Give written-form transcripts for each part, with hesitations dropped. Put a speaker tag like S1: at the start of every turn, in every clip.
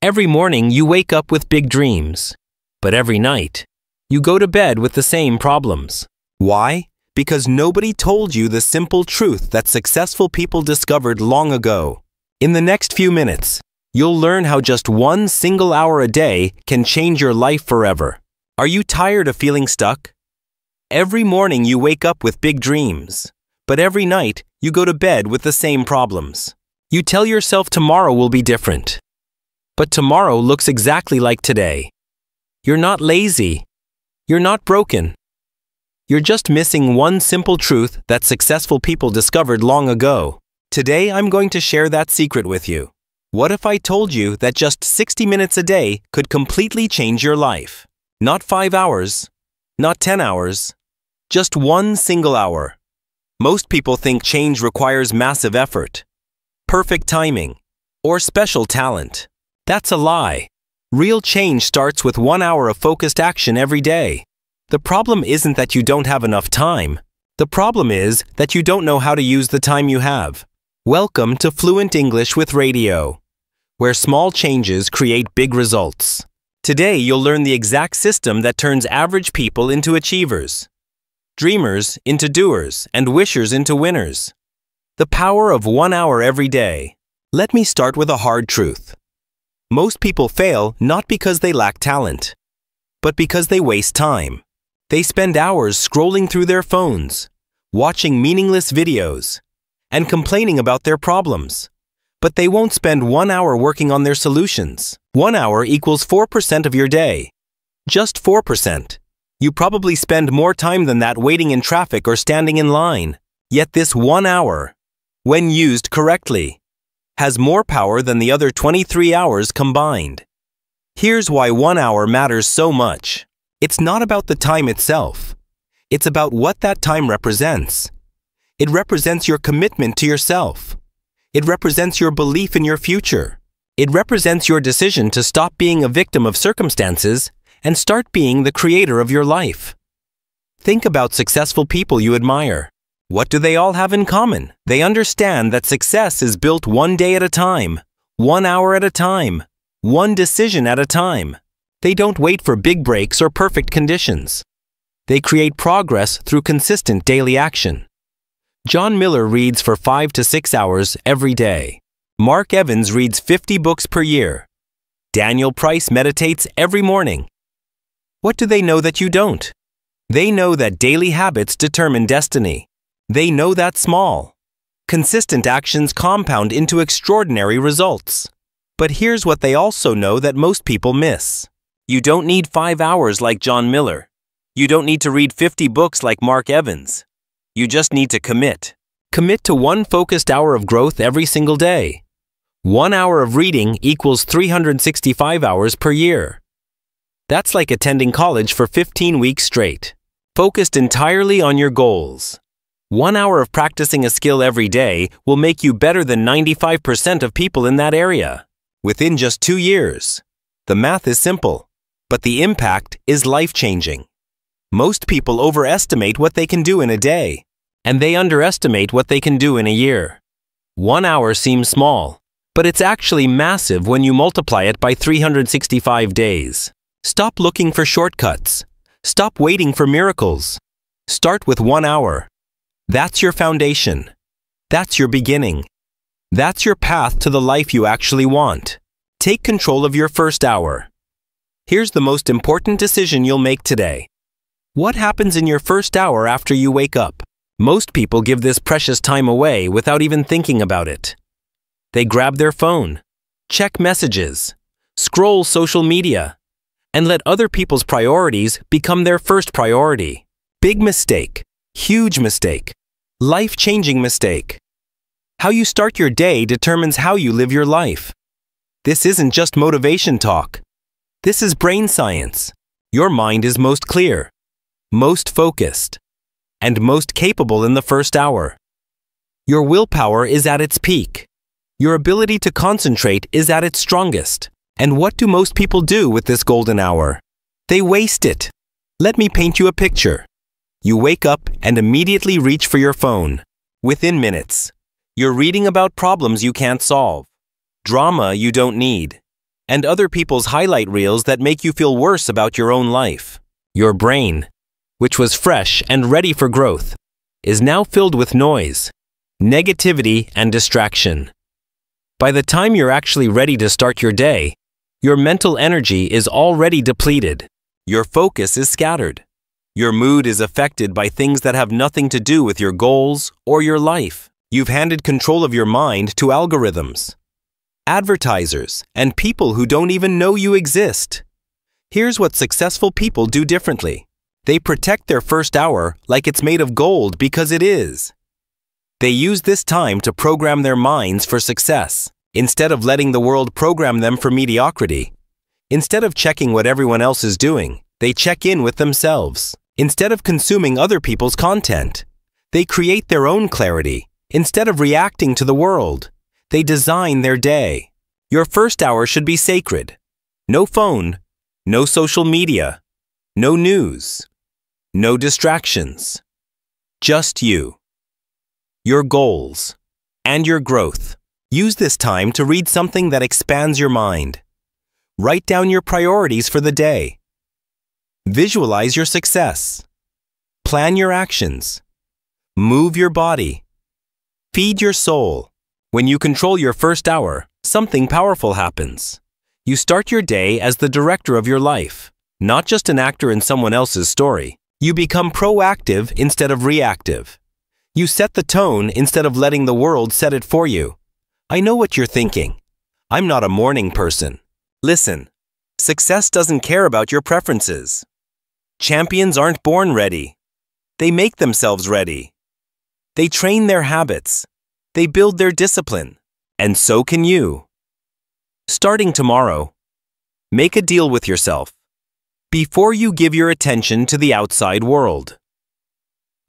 S1: Every morning you wake up with big dreams, but every night you go to bed with the same problems. Why? Because nobody told you the simple truth that successful people discovered long ago. In the next few minutes, you'll learn how just one single hour a day can change your life forever. Are you tired of feeling stuck? Every morning you wake up with big dreams, but every night you go to bed with the same problems. You tell yourself tomorrow will be different, but tomorrow looks exactly like today. You're not lazy. You're not broken. You're just missing one simple truth that successful people discovered long ago. Today I'm going to share that secret with you. What if I told you that just 60 minutes a day could completely change your life? Not 5 hours, not 10 hours, just one single hour. Most people think change requires massive effort, perfect timing, or special talent. That's a lie. Real change starts with 1 hour of focused action every day. The problem isn't that you don't have enough time. The problem is that you don't know how to use the time you have. Welcome to Fluent English with Radio, where small changes create big results. Today you'll learn the exact system that turns average people into achievers, dreamers into doers, and wishers into winners. The power of 1 hour every day. Let me start with a hard truth. Most people fail not because they lack talent, but because they waste time. They spend hours scrolling through their phones, watching meaningless videos, and complaining about their problems. But they won't spend 1 hour working on their solutions. 1 hour equals 4% of your day. Just 4%. You probably spend more time than that waiting in traffic or standing in line. Yet this 1 hour, when used correctly, has more power than the other 23 hours combined. Here's why 1 hour matters so much. It's not about the time itself. It's about what that time represents. It represents your commitment to yourself. It represents your belief in your future. It represents your decision to stop being a victim of circumstances and start being the creator of your life. Think about successful people you admire. What do they all have in common? They understand that success is built one day at a time, 1 hour at a time, one decision at a time. They don't wait for big breaks or perfect conditions. They create progress through consistent daily action. John Miller reads for 5 to 6 hours every day. Mark Evans reads 50 books per year. Daniel Price meditates every morning. What do they know that you don't? They know that daily habits determine destiny. They know that small, consistent actions compound into extraordinary results. But here's what they also know that most people miss. You don't need 5 hours like John Miller. You don't need to read 50 books like Mark Evans. You just need to commit. Commit to one focused hour of growth every single day. 1 hour of reading equals 365 hours per year. That's like attending college for 15 weeks straight, focused entirely on your goals. 1 hour of practicing a skill every day will make you better than 95% of people in that area, within just 2 years. The math is simple, but the impact is life-changing. Most people overestimate what they can do in a day, and they underestimate what they can do in a year. 1 hour seems small, but it's actually massive when you multiply it by 365 days. Stop looking for shortcuts. Stop waiting for miracles. Start with 1 hour. That's your foundation. That's your beginning. That's your path to the life you actually want. Take control of your first hour. Here's the most important decision you'll make today. What happens in your first hour after you wake up? Most people give this precious time away without even thinking about it. They grab their phone, check messages, scroll social media, and let other people's priorities become their first priority. Big mistake. Huge mistake. Life-changing mistake. How you start your day determines how you live your life. This isn't just motivation talk. This is brain science. Your mind is most clear, most focused, and most capable in the first hour. Your willpower is at its peak. Your ability to concentrate is at its strongest. And what do most people do with this golden hour? They waste it. Let me paint you a picture. You wake up and immediately reach for your phone. Within minutes, you're reading about problems you can't solve, drama you don't need, and other people's highlight reels that make you feel worse about your own life. Your brain, which was fresh and ready for growth, is now filled with noise, negativity, and distraction. By the time you're actually ready to start your day, your mental energy is already depleted. Your focus is scattered. Your mood is affected by things that have nothing to do with your goals or your life. You've handed control of your mind to algorithms, advertisers, and people who don't even know you exist. Here's what successful people do differently. They protect their first hour like it's made of gold because it is. They use this time to program their minds for success, instead of letting the world program them for mediocrity. Instead of checking what everyone else is doing, they check in with themselves. Instead of consuming other people's content, they create their own clarity. Instead of reacting to the world, they design their day. Your first hour should be sacred. No phone, no social media, no news, no distractions. Just you, your goals, and your growth. Use this time to read something that expands your mind. Write down your priorities for the day. Visualize your success. Plan your actions. Move your body. Feed your soul. When you control your first hour, something powerful happens. You start your day as the director of your life, not just an actor in someone else's story. You become proactive instead of reactive. You set the tone instead of letting the world set it for you. I know what you're thinking. I'm not a morning person. Listen, success doesn't care about your preferences. Champions aren't born ready. They make themselves ready. They train their habits. They build their discipline. And so can you. Starting tomorrow, make a deal with yourself. Before you give your attention to the outside world,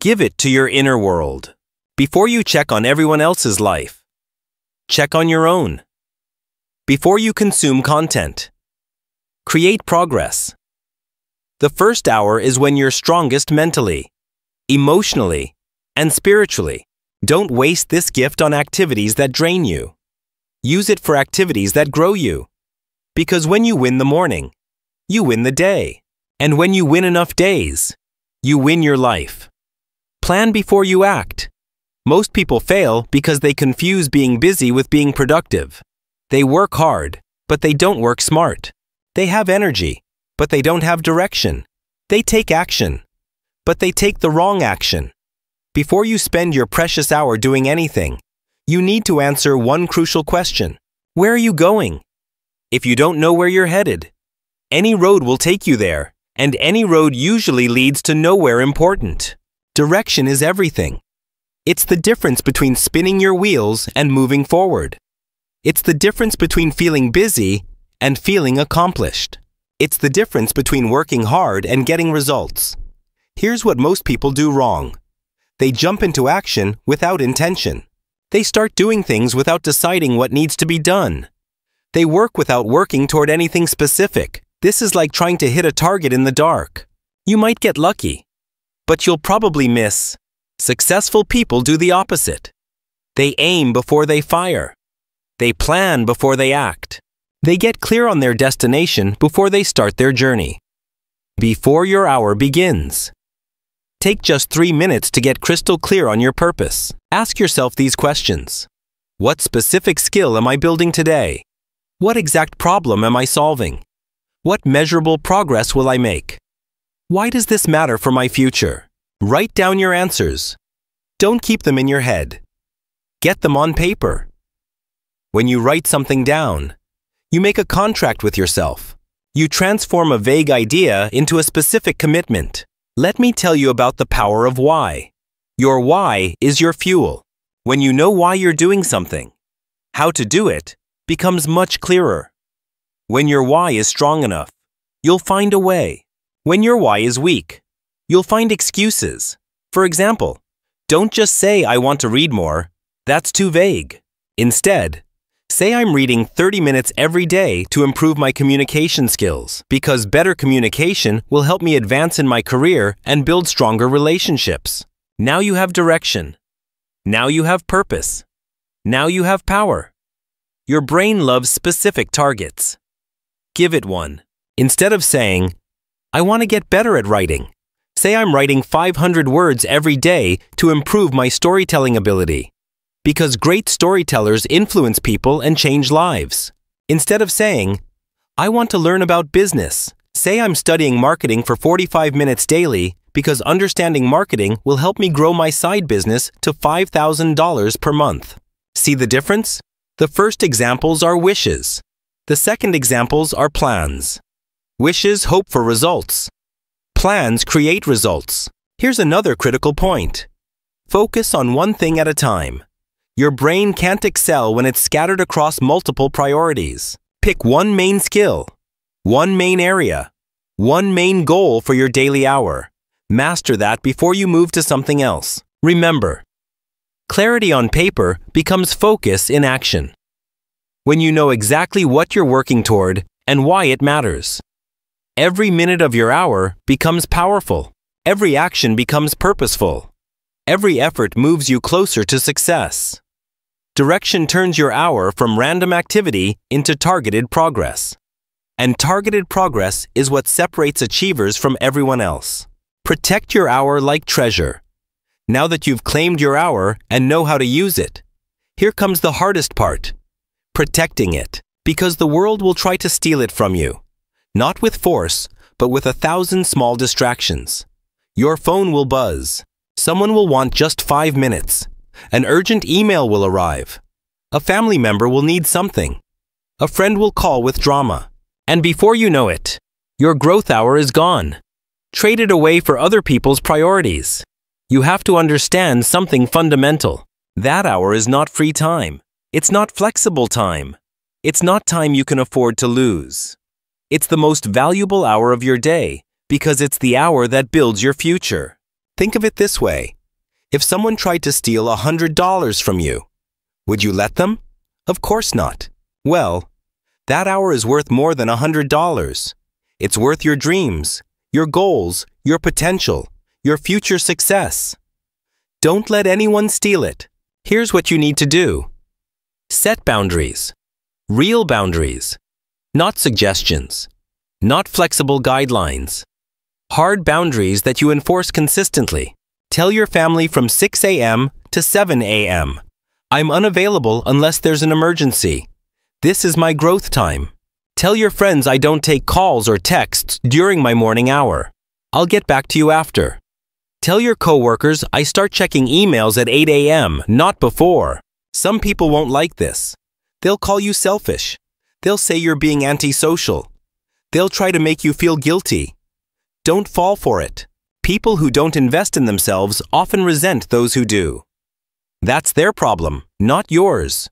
S1: give it to your inner world. Before you check on everyone else's life, check on your own. Before you consume content, create progress. The first hour is when you're strongest mentally, emotionally, and spiritually. Don't waste this gift on activities that drain you. Use it for activities that grow you. Because when you win the morning, you win the day. And when you win enough days, you win your life. Plan before you act. Most people fail because they confuse being busy with being productive. They work hard, but they don't work smart. They have energy, but they don't have direction. They take action, but they take the wrong action. Before you spend your precious hour doing anything, you need to answer one crucial question. Where are you going? If you don't know where you're headed, any road will take you there, and any road usually leads to nowhere important. Direction is everything. It's the difference between spinning your wheels and moving forward. It's the difference between feeling busy and feeling accomplished. It's the difference between working hard and getting results. Here's what most people do wrong. They jump into action without intention. They start doing things without deciding what needs to be done. They work without working toward anything specific. This is like trying to hit a target in the dark. You might get lucky, but you'll probably miss. Successful people do the opposite. They aim before they fire. They plan before they act. They get clear on their destination before they start their journey. Before your hour begins, take just 3 minutes to get crystal clear on your purpose. Ask yourself these questions. What specific skill am I building today? What exact problem am I solving? What measurable progress will I make? Why does this matter for my future? Write down your answers. Don't keep them in your head. Get them on paper. When you write something down, you make a contract with yourself. You transform a vague idea into a specific commitment. Let me tell you about the power of why. Your why is your fuel. When you know why you're doing something, how to do it becomes much clearer. When your why is strong enough, you'll find a way. When your why is weak, you'll find excuses. For example, don't just say, I want to read more. That's too vague. Instead, say I'm reading 30 minutes every day to improve my communication skills, because better communication will help me advance in my career and build stronger relationships. Now you have direction. Now you have purpose. Now you have power. Your brain loves specific targets. give it one. Instead of saying, I want to get better at writing, say I'm writing 500 words every day to improve my storytelling ability. Because great storytellers influence people and change lives. Instead of saying, I want to learn about business, say I'm studying marketing for 45 minutes daily because understanding marketing will help me grow my side business to $5,000 per month. See the difference? The first examples are wishes. The second examples are plans. Wishes hope for results. Plans create results. Here's another critical point. Focus on one thing at a time. Your brain can't excel when it's scattered across multiple priorities. Pick one main skill, one main area, one main goal for your daily hour. Master that before you move to something else. Remember, clarity on paper becomes focus in action. When you know exactly what you're working toward and why it matters. Every minute of your hour becomes powerful. Every action becomes purposeful. Every effort moves you closer to success. Direction turns your hour from random activity into targeted progress. And targeted progress is what separates achievers from everyone else. Protect your hour like treasure. Now that you've claimed your hour and know how to use it, here comes the hardest part. Protecting it. Because the world will try to steal it from you. Not with force, but with 1,000 small distractions. Your phone will buzz. Someone will want just 5 minutes. An urgent email will arrive. A family member will need something. A friend will call with drama. And before you know it, your growth hour is gone. Traded away for other people's priorities. You have to understand something fundamental. That hour is not free time. It's not flexible time. It's not time you can afford to lose. It's the most valuable hour of your day because it's the hour that builds your future. Think of it this way. If someone tried to steal $100 from you, would you let them? Of course not. Well, that hour is worth more than $100. It's worth your dreams, your goals, your potential, your future success. Don't let anyone steal it. Here's what you need to do. Set boundaries. Real boundaries. Not suggestions. Not flexible guidelines. Hard boundaries that you enforce consistently. Tell your family from 6 a.m. to 7 a.m. I'm unavailable unless there's an emergency. This is my growth time. Tell your friends I don't take calls or texts during my morning hour. I'll get back to you after. Tell your coworkers I start checking emails at 8 a.m., not before. Some people won't like this. They'll call you selfish. They'll say you're being antisocial. They'll try to make you feel guilty. Don't fall for it. People who don't invest in themselves often resent those who do. That's their problem, not yours.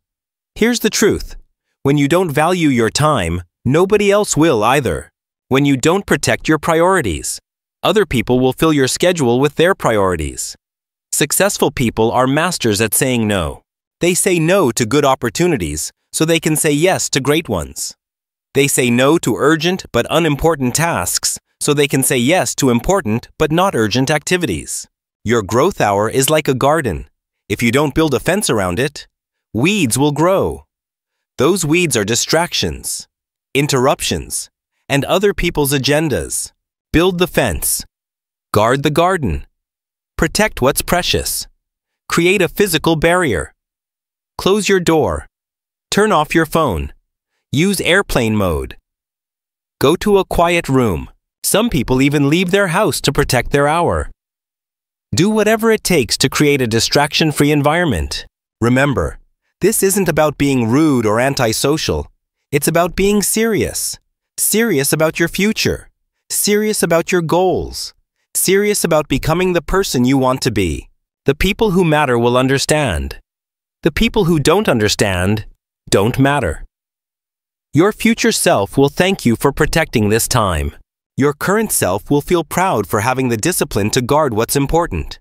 S1: Here's the truth. When you don't value your time, nobody else will either. When you don't protect your priorities, other people will fill your schedule with their priorities. Successful people are masters at saying no. They say no to good opportunities so they can say yes to great ones. They say no to urgent but unimportant tasks so they can say yes to important but not urgent activities. Your growth hour is like a garden. If you don't build a fence around it, weeds will grow. Those weeds are distractions, interruptions, and other people's agendas. Build the fence. Guard the garden. Protect what's precious. Create a physical barrier. Close your door. Turn off your phone. Use airplane mode. Go to a quiet room. Some people even leave their house to protect their hour. Do whatever it takes to create a distraction-free environment. Remember, this isn't about being rude or antisocial. It's about being serious. Serious about your future. Serious about your goals. Serious about becoming the person you want to be. The people who matter will understand. The people who don't understand don't matter. Your future self will thank you for protecting this time. Your current self will feel proud for having the discipline to guard what's important.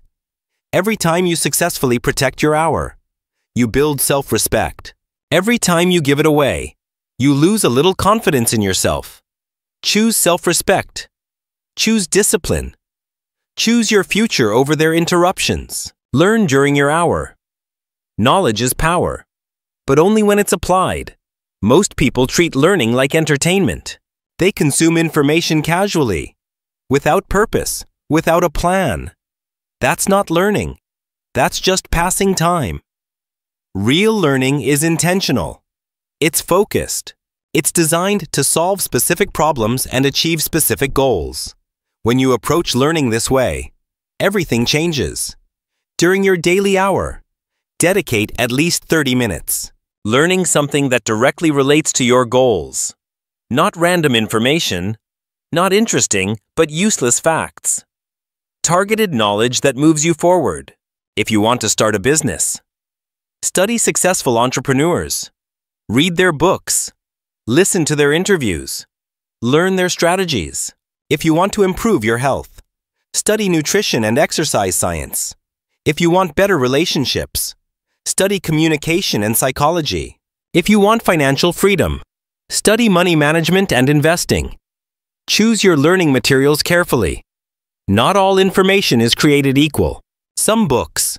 S1: Every time you successfully protect your hour, you build self-respect. Every time you give it away, you lose a little confidence in yourself. Choose self-respect. Choose discipline. Choose your future over their interruptions. Learn during your hour. Knowledge is power, but only when it's applied. Most people treat learning like entertainment. They consume information casually, without purpose, without a plan. That's not learning. That's just passing time. Real learning is intentional. It's focused. It's designed to solve specific problems and achieve specific goals. When you approach learning this way, everything changes. During your daily hour, dedicate at least 30 minutes. Learning something that directly relates to your goals. Not random information, not interesting but useless facts. Targeted knowledge that moves you forward. If you want to start a business, study successful entrepreneurs. Read their books. Listen to their interviews. Learn their strategies. If you want to improve your health, study nutrition and exercise science. If you want better relationships, study communication and psychology. If you want financial freedom, study money management and investing. Choose your learning materials carefully. Not all information is created equal. Some books,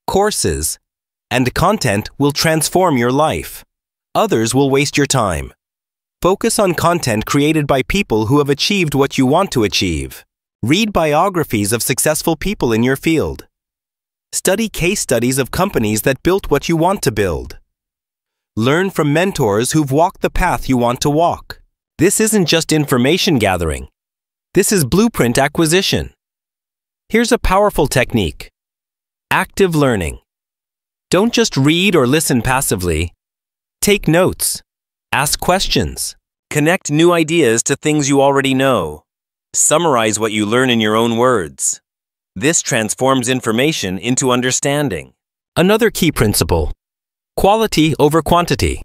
S1: courses, and content will transform your life. Others will waste your time. Focus on content created by people who have achieved what you want to achieve. Read biographies of successful people in your field. Study case studies of companies that built what you want to build. Learn from mentors who've walked the path you want to walk. This isn't just information gathering. This is blueprint acquisition. Here's a powerful technique. Active learning. Don't just read or listen passively. Take notes. Ask questions. Connect new ideas to things you already know. Summarize what you learn in your own words. This transforms information into understanding. Another key principle: quality over quantity.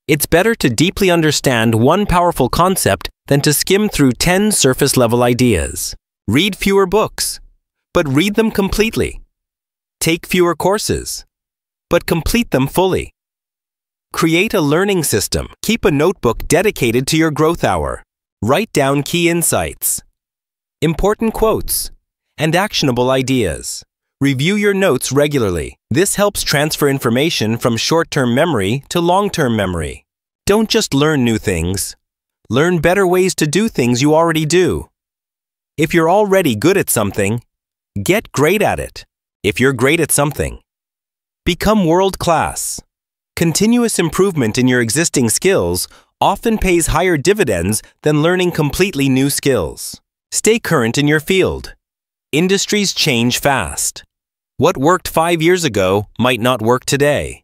S1: It's better to deeply understand one powerful concept than to skim through 10 surface-level ideas. Read fewer books, but read them completely. Take fewer courses, but complete them fully. Create a learning system. Keep a notebook dedicated to your growth hour. Write down key insights, important quotes, and actionable ideas. Review your notes regularly. This helps transfer information from short-term memory to long-term memory. Don't just learn new things. Learn better ways to do things you already do. If you're already good at something, get great at it. If you're great at something, become world-class. Continuous improvement in your existing skills often pays higher dividends than learning completely new skills. Stay current in your field. Industries change fast. What worked 5 years ago might not work today.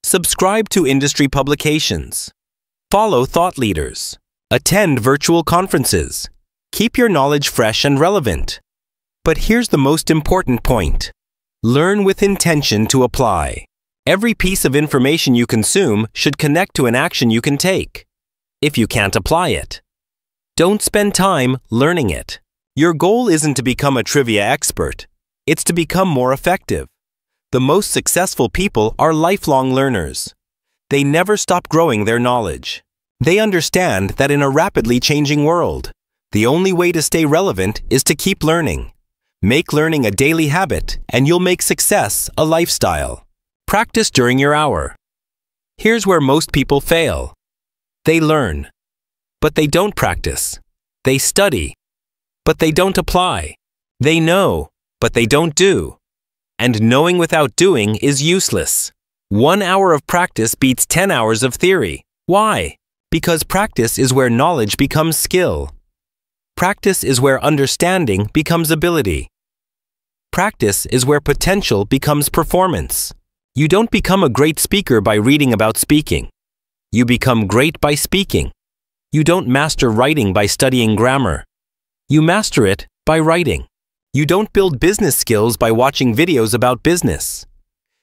S1: Subscribe to industry publications. Follow thought leaders. Attend virtual conferences. Keep your knowledge fresh and relevant. But here's the most important point. Learn with intention to apply. Every piece of information you consume should connect to an action you can take. If you can't apply it, don't spend time learning it. Your goal isn't to become a trivia expert. It's to become more effective. The most successful people are lifelong learners. They never stop growing their knowledge. They understand that in a rapidly changing world, the only way to stay relevant is to keep learning. Make learning a daily habit, and you'll make success a lifestyle. Practice during your hour. Here's where most people fail. They learn, but they don't practice. They study, but they don't apply. They know, but they don't do. And knowing without doing is useless. 1 hour of practice beats 10 hours of theory. Why? Because practice is where knowledge becomes skill. Practice is where understanding becomes ability. Practice is where potential becomes performance. You don't become a great speaker by reading about speaking. You become great by speaking. You don't master writing by studying grammar. You master it by writing. You don't build business skills by watching videos about business.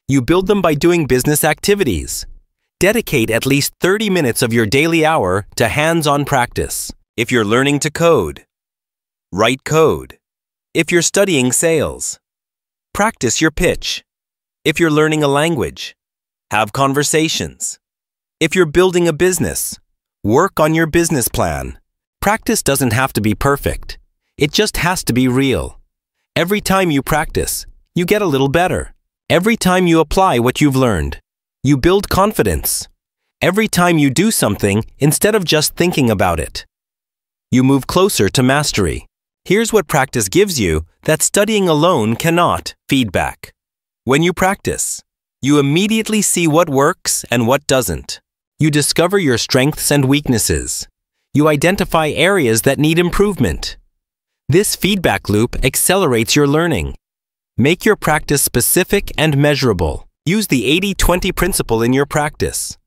S1: You build them by doing business activities. Dedicate at least 30 minutes of your daily hour to hands-on practice. If you're learning to code, write code. If you're studying sales, practice your pitch. If you're learning a language, have conversations. If you're building a business, work on your business plan. Practice doesn't have to be perfect. It just has to be real. Every time you practice, you get a little better. Every time you apply what you've learned, you build confidence. Every time you do something instead of just thinking about it, You move closer to mastery. Here's what practice gives you that studying alone cannot: feedback. When you practice, you immediately see what works and what doesn't. You discover your strengths and weaknesses. You identify areas that need improvement. This feedback loop accelerates your learning. Make your practice specific and measurable. Use the 80-20 principle in your practice.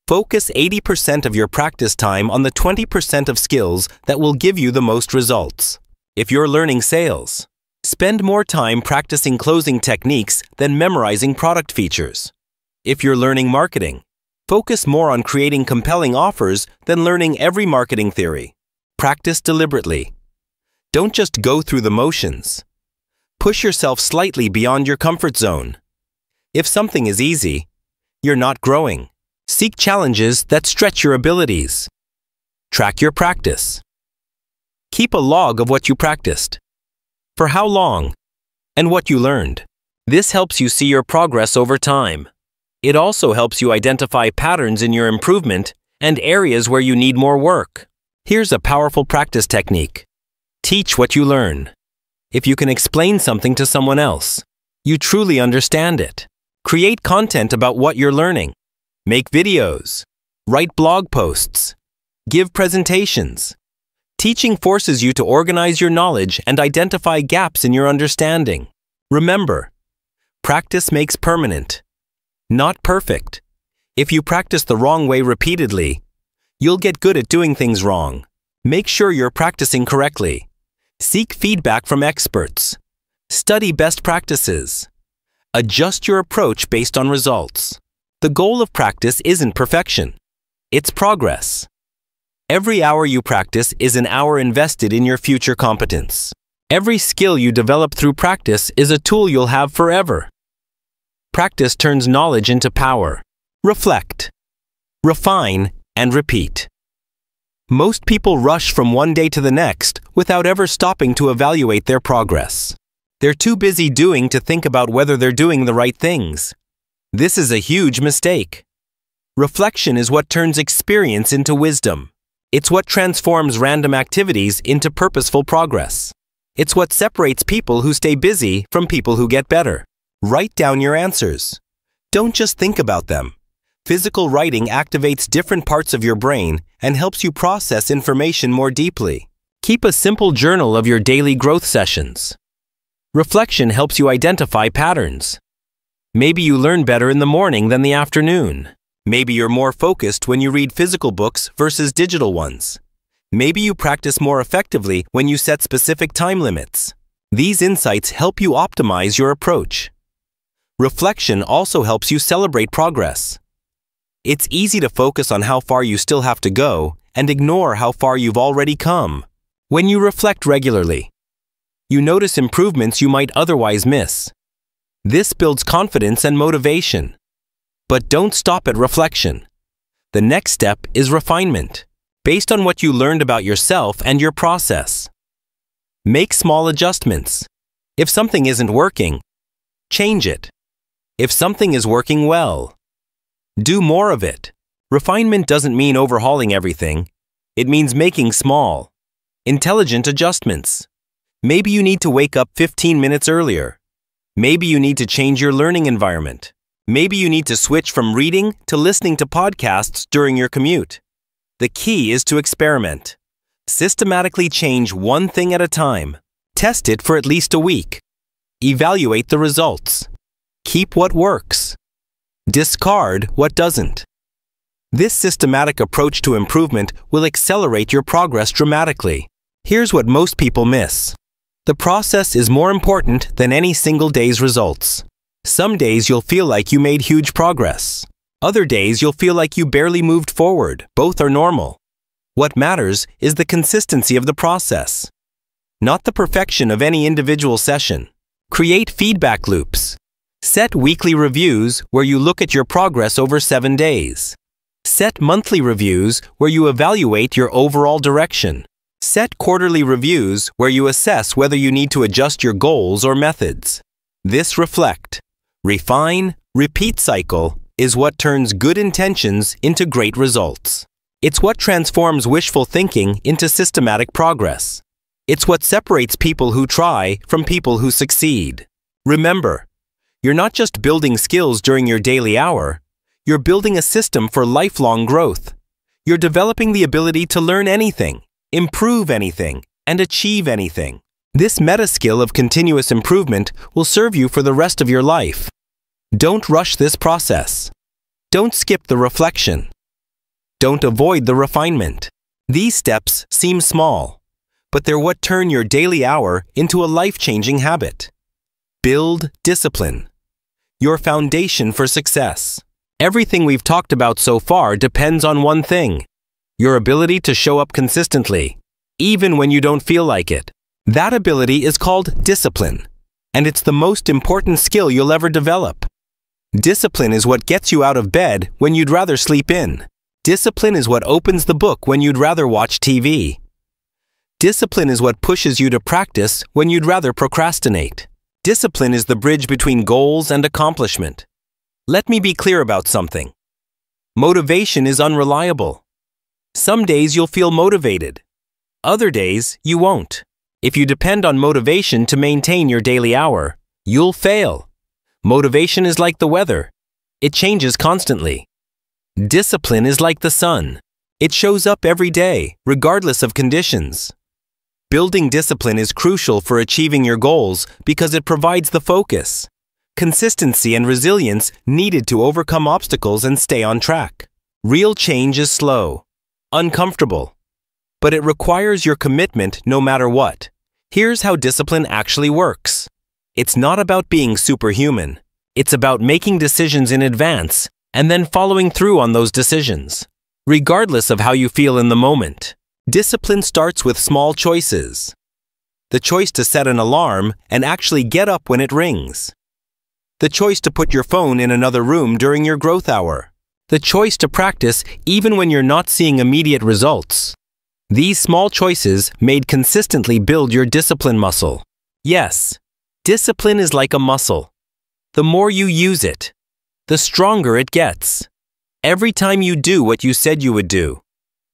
S1: Focus 80% of your practice time on the 20% of skills that will give you the most results. If you're learning sales, spend more time practicing closing techniques than memorizing product features. If you're learning marketing, focus more on creating compelling offers than learning every marketing theory. Practice deliberately. Don't just go through the motions. Push yourself slightly beyond your comfort zone. If something is easy, you're not growing. Seek challenges that stretch your abilities. Track your practice. Keep a log of what you practiced, for how long, and what you learned. This helps you see your progress over time. It also helps you identify patterns in your improvement and areas where you need more work. Here's a powerful practice technique. Teach what you learn. If you can explain something to someone else, you truly understand it. Create content about what you're learning. Make videos. Write blog posts. Give presentations. Teaching forces you to organize your knowledge and identify gaps in your understanding. Remember, practice makes permanent, not perfect. If you practice the wrong way repeatedly, you'll get good at doing things wrong. Make sure you're practicing correctly. Seek feedback from experts. Study best practices. Adjust your approach based on results. The goal of practice isn't perfection. It's progress. Every hour you practice is an hour invested in your future competence. Every skill you develop through practice is a tool you'll have forever. Practice turns knowledge into power. Reflect, refine, and repeat. Most people rush from one day to the next without ever stopping to evaluate their progress. They're too busy doing to think about whether they're doing the right things. This is a huge mistake. Reflection is what turns experience into wisdom. It's what transforms random activities into purposeful progress. It's what separates people who stay busy from people who get better. Write down your answers. Don't just think about them. Physical writing activates different parts of your brain and helps you process information more deeply. Keep a simple journal of your daily growth sessions. Reflection helps you identify patterns. Maybe you learn better in the morning than the afternoon. Maybe you're more focused when you read physical books versus digital ones. Maybe you practice more effectively when you set specific time limits. These insights help you optimize your approach. Reflection also helps you celebrate progress. It's easy to focus on how far you still have to go and ignore how far you've already come. When you reflect regularly, you notice improvements you might otherwise miss. This builds confidence and motivation. But don't stop at reflection. The next step is refinement, based on what you learned about yourself and your process. Make small adjustments. If something isn't working, change it. If something is working well, do more of it. Refinement doesn't mean overhauling everything. It means making small, intelligent adjustments. Maybe you need to wake up 15 minutes earlier. Maybe you need to change your learning environment. Maybe you need to switch from reading to listening to podcasts during your commute. The key is to experiment. Systematically change one thing at a time. Test it for at least a week. Evaluate the results. Keep what works. Discard what doesn't. This systematic approach to improvement will accelerate your progress dramatically. Here's what most people miss. The process is more important than any single day's results. Some days you'll feel like you made huge progress. Other days you'll feel like you barely moved forward. Both are normal. What matters is the consistency of the process, not the perfection of any individual session. Create feedback loops. Set weekly reviews where you look at your progress over 7 days. Set monthly reviews where you evaluate your overall direction. Set quarterly reviews where you assess whether you need to adjust your goals or methods. This reflect, refine, repeat cycle is what turns good intentions into great results. It's what transforms wishful thinking into systematic progress. It's what separates people who try from people who succeed. Remember, you're not just building skills during your daily hour, you're building a system for lifelong growth. You're developing the ability to learn anything, improve anything, and achieve anything. This meta skill of continuous improvement will serve you for the rest of your life. Don't rush this process. Don't skip the reflection. Don't avoid the refinement. These steps seem small, but they're what turn your daily hour into a life-changing habit. Build discipline. Your foundation for success. Everything we've talked about so far depends on one thing: your ability to show up consistently, even when you don't feel like it. That ability is called discipline, and it's the most important skill you'll ever develop. Discipline is what gets you out of bed when you'd rather sleep in. Discipline is what opens the book when you'd rather watch TV. Discipline is what pushes you to practice when you'd rather procrastinate. Discipline is the bridge between goals and accomplishment. Let me be clear about something. Motivation is unreliable. Some days you'll feel motivated. Other days you won't. If you depend on motivation to maintain your daily hour, you'll fail. Motivation is like the weather. It changes constantly. Discipline is like the sun. It shows up every day, regardless of conditions. Building discipline is crucial for achieving your goals because it provides the focus, consistency, and resilience needed to overcome obstacles and stay on track. Real change is slow, uncomfortable, but it requires your commitment no matter what. Here's how discipline actually works. It's not about being superhuman. It's about making decisions in advance and then following through on those decisions, regardless of how you feel in the moment. Discipline starts with small choices. The choice to set an alarm and actually get up when it rings. The choice to put your phone in another room during your growth hour. The choice to practice even when you're not seeing immediate results. These small choices made consistently build your discipline muscle. Yes, discipline is like a muscle. The more you use it, the stronger it gets. Every time you do what you said you would do,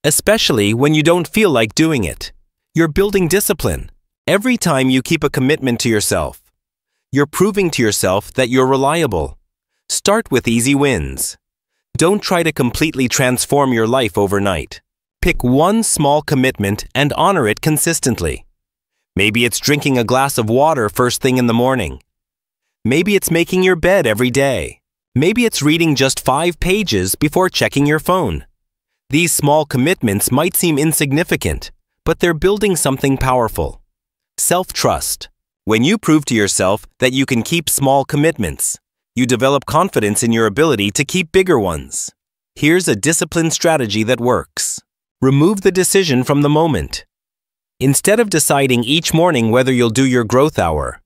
S1: especially when you don't feel like doing it, you're building discipline. Every time you keep a commitment to yourself, you're proving to yourself that you're reliable. Start with easy wins. Don't try to completely transform your life overnight. Pick one small commitment and honor it consistently. Maybe it's drinking a glass of water first thing in the morning. Maybe it's making your bed every day. Maybe it's reading just 5 pages before checking your phone. These small commitments might seem insignificant, but they're building something powerful. Self-trust. When you prove to yourself that you can keep small commitments, you develop confidence in your ability to keep bigger ones. Here's a discipline strategy that works. Remove the decision from the moment. Instead of deciding each morning whether you'll do your growth hour,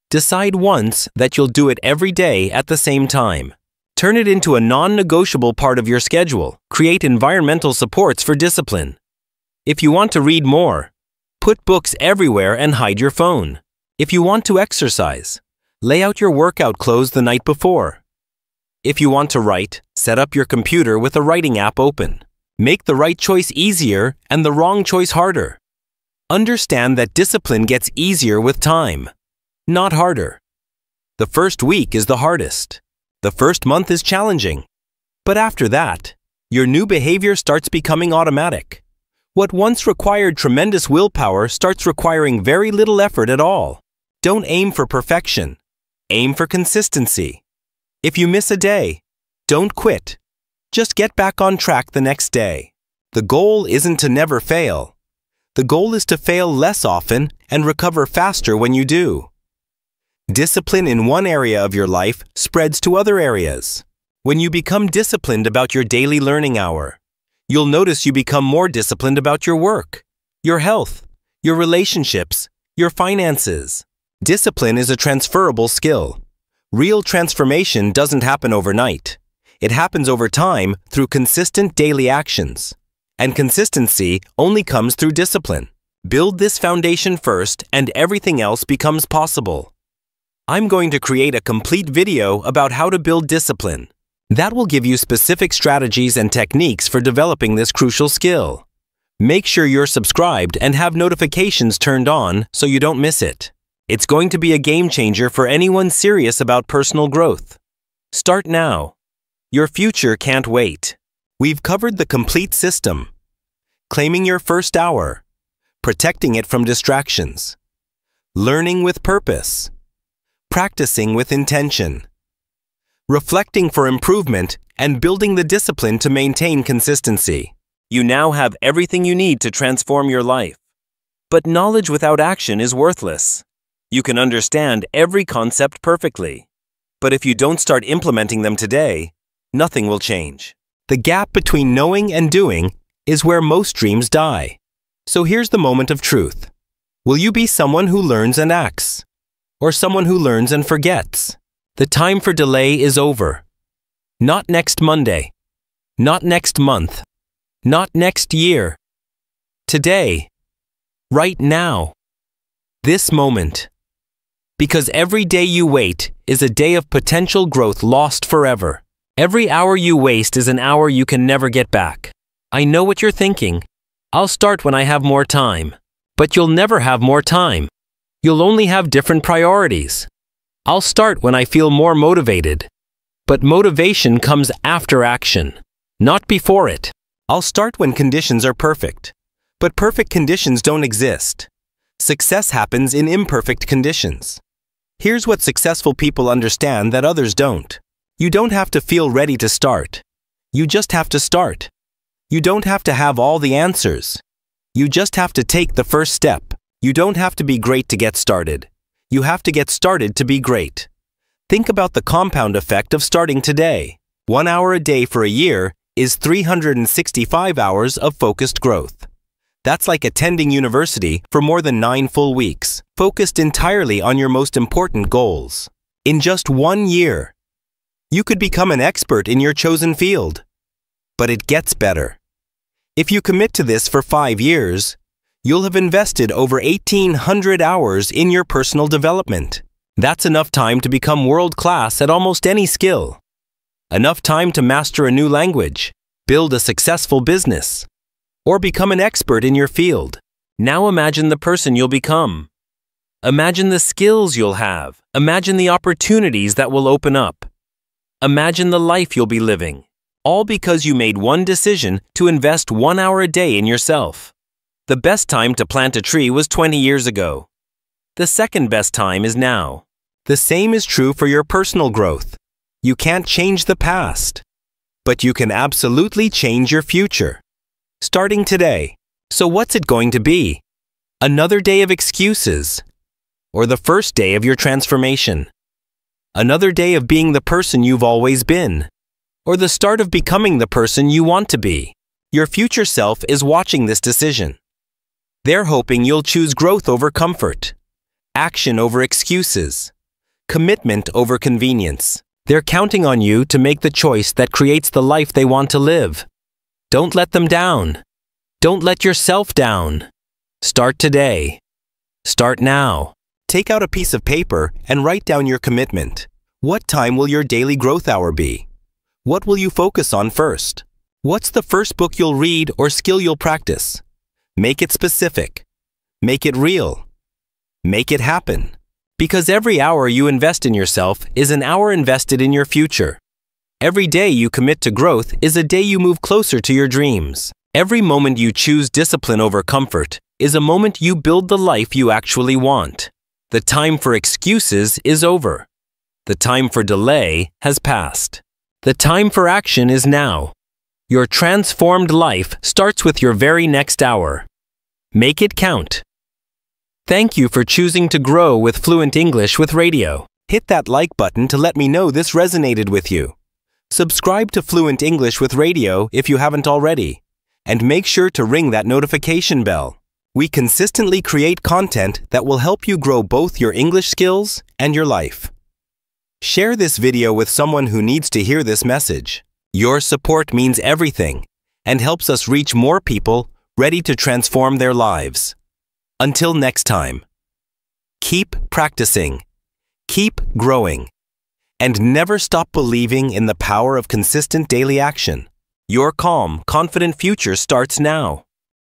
S1: decide once that you'll do it every day at the same time. Turn it into a non-negotiable part of your schedule. Create environmental supports for discipline. If you want to read more, put books everywhere and hide your phone. If you want to exercise, lay out your workout clothes the night before. If you want to write, set up your computer with a writing app open. Make the right choice easier and the wrong choice harder. Understand that discipline gets easier with time, not harder. The first week is the hardest. The first month is challenging. But after that, your new behavior starts becoming automatic. What once required tremendous willpower starts requiring very little effort at all. Don't aim for perfection. Aim for consistency. If you miss a day, don't quit. Just get back on track the next day. The goal isn't to never fail. The goal is to fail less often and recover faster when you do. Discipline in one area of your life spreads to other areas. When you become disciplined about your daily learning hour, you'll notice you become more disciplined about your work, your health, your relationships, your finances. Discipline is a transferable skill. Real transformation doesn't happen overnight. It happens over time through consistent daily actions. And consistency only comes through discipline. Build this foundation first and everything else becomes possible. I'm going to create a complete video about how to build discipline. That will give you specific strategies and techniques for developing this crucial skill. Make sure you're subscribed and have notifications turned on so you don't miss it. It's going to be a game changer for anyone serious about personal growth. Start now. Your future can't wait. We've covered the complete system. Claiming your first hour. Protecting it from distractions. Learning with purpose. Practicing with intention. Reflecting for improvement and building the discipline to maintain consistency. You now have everything you need to transform your life. But knowledge without action is worthless. You can understand every concept perfectly. But if you don't start implementing them today, nothing will change. The gap between knowing and doing is where most dreams die. So here's the moment of truth. Will you be someone who learns and acts? Or someone who learns and forgets? The time for delay is over. Not next Monday. Not next month. Not next year. Today. Right now. This moment. Because every day you wait is a day of potential growth lost forever. Every hour you waste is an hour you can never get back. I know what you're thinking. I'll start when I have more time. But you'll never have more time. You'll only have different priorities. I'll start when I feel more motivated. But motivation comes after action, not before it. I'll start when conditions are perfect. But perfect conditions don't exist. Success happens in imperfect conditions. Here's what successful people understand that others don't. You don't have to feel ready to start. You just have to start. You don't have to have all the answers. You just have to take the first step. You don't have to be great to get started. You have to get started to be great. Think about the compound effect of starting today. 1 hour a day for a year is 365 hours of focused growth. That's like attending university for more than 9 full weeks, focused entirely on your most important goals. In just 1 year, you could become an expert in your chosen field. But it gets better. If you commit to this for 5 years, you'll have invested over 1,800 hours in your personal development. That's enough time to become world-class at almost any skill. Enough time to master a new language, build a successful business, or become an expert in your field. Now imagine the person you'll become. Imagine the skills you'll have. Imagine the opportunities that will open up. Imagine the life you'll be living. All because you made one decision to invest 1 hour a day in yourself. The best time to plant a tree was 20 years ago. The second best time is now. The same is true for your personal growth. You can't change the past, but you can absolutely change your future. Starting today. So what's it going to be? Another day of excuses? Or the first day of your transformation? Another day of being the person you've always been? Or the start of becoming the person you want to be? Your future self is watching this decision. They're hoping you'll choose growth over comfort, action over excuses, commitment over convenience. They're counting on you to make the choice that creates the life they want to live. Don't let them down. Don't let yourself down. Start today. Start now. Take out a piece of paper and write down your commitment. What time will your daily growth hour be? What will you focus on first? What's the first book you'll read or skill you'll practice? Make it specific. Make it real. Make it happen. Because every hour you invest in yourself is an hour invested in your future. Every day you commit to growth is a day you move closer to your dreams. Every moment you choose discipline over comfort is a moment you build the life you actually want. The time for excuses is over. The time for delay has passed. The time for action is now. Your transformed life starts with your very next hour. Make it count. Thank you for choosing to grow with Fluent English with Radio. Hit that like button to let me know this resonated with you. Subscribe to Fluent English with Radio if you haven't already. And make sure to ring that notification bell. We consistently create content that will help you grow both your English skills and your life. Share this video with someone who needs to hear this message. Your support means everything and helps us reach more people ready to transform their lives. Until next time, keep practicing, keep growing, and never stop believing in the power of consistent daily action. Your calm, confident future starts now.